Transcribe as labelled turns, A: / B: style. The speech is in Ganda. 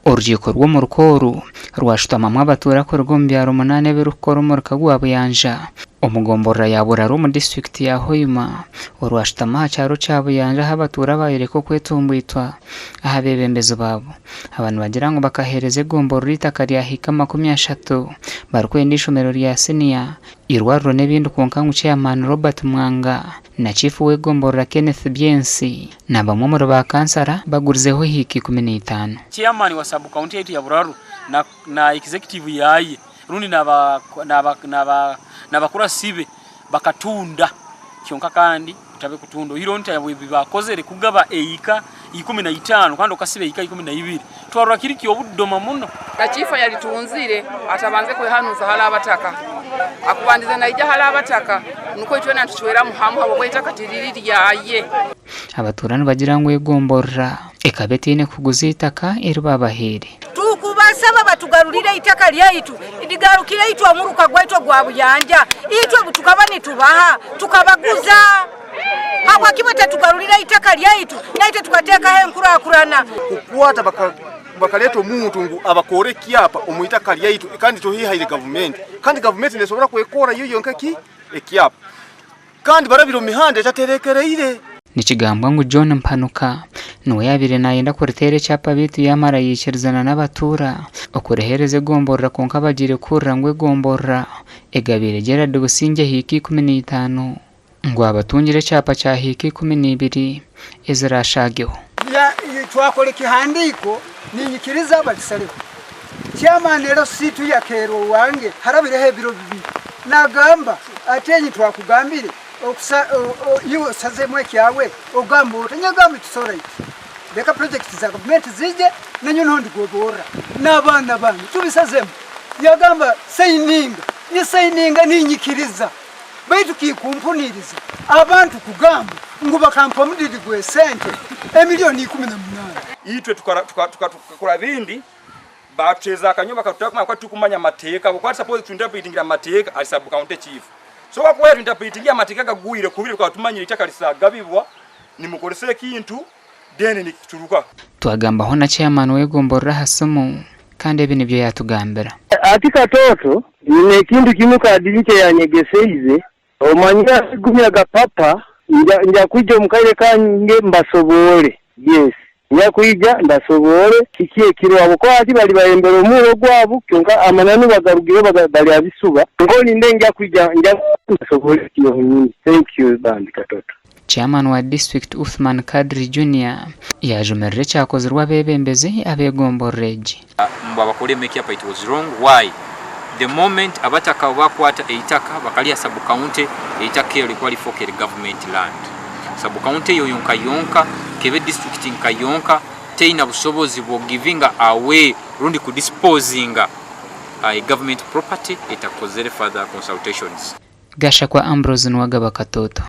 A: Urukiko rwo mu Rukoru rwashutamamwe abatura ko rwo mu byaro 8 birukora umurika gwa Buyanja omugomborera ya Buraro mu district ya Hoima urwashutama cyaro cya Buyanja habatura bayireko kwetumbwitwa ahabebembezo babo abantu bagira ngo bakahereze gomboro itaka rya hika 30 barkwendisha umero rya senior irwarro nebindi konka Ceyamaani Robert Mwanga na chief we gomboro Kenneth Biensi na bamwe mu ba kansara bagurizeho hiki 15
B: Ceyamaani wa sub county yetu ya Buraro na executive yaye rundi nabakura sibe bakatunda kyonka kandi utabe kutundo hiro nta bakozere kugaba eika 15 kandi okasibe eika 12 twarura kiriki obudoma muno
C: na chifa yalitunzire atabanze kwehanuza hala abataka akubandize na ija hala abataka nuko itwena ntuchwera muhamu habo kwetaka tiririri yaye
A: abaturani bagira ngo egomborra ekabetine kuguza itaka iribabaheri
D: tukubasaba batugarurire itaka lyaitu idigarukire itu amuruka gwaitwa gwa Buyanja itwe tukabani tubaha tukabaguza hapo kibata tugarurire itaka lyaitu naite tukateka henkura kurana
E: kukwata bakaleto muntu abakore kiapa omuyitaka lyaitu kandi tohihaire Gavumenti kandi Gavumenti nesobora kwekora yoyo nkaki ekiapa kandi barabiro mihande taterekereire
A: nikigambwa ngo John Mpanuka nuwe yabire nayenda kuritere cyapa bitu yamara yishirizana n'abatura okurehereze gomborra konka bagire kurra ngwe gomborra egabire Gerard Businge hiki 15 ngo abatungire cyapa cya hiki 12 ezirashageho
F: ya twakore kihandiko ninyikiriza abalisaleho Ceyamaani rero situ ya kero wange harabirehe biro bibi nagamba atenyi twakugambire okusa iyo sazemwe kyawe ogambo otanyagamba tusora iki beka project za Gavumenti zije nanyo ntondi gobora nabana bana tubisazemo yagamba sayininga ninyikiriza baitu kikumpuniriza abantu kugamba ngo bakampamudiri gwe sente emiliyoni 18
E: itwe tukakora bindi bateza akanyoba katutaka kwa tukumanya mateka kwa suppose tundapitingira mateka ali sub county chief so kwa tundapitingira mateka gaguire kubire kwa tumanya itaka lisagabibwa nimukolese kintu deni nikituruka
A: twagamba ho na Ceyamaani we gomborra hasomo kandi ebi nibyo yatugambira
G: ati katoto ne kintu kimuka dinke yanyegeseize omanyira gumya gapapa nja kujja mukaire kange mbasobole yes nja kujja ndasobole kikie kiro abo ko ati bali bayembera omuro gwabo kyonka amanani bagarugire bali abisuba ngoni ndenga kujja nja kusobole kiyo nyinyi thank you band katoto
A: Chairman wa district Uthman Kadri Junior yajumerere cyakozerwa bebembeze abegomborreji
B: mbabakole make up it was wrong why the moment abataka bakwata eitaka bakalia sub county eitaka ilikuwa lifokere government land sub county yonka kebe district nkayonka teina busobozi bwo giving away rundi ku disposing government property itakozere further consultations
A: gasha kwa Ambrose Nwagaba Katoto.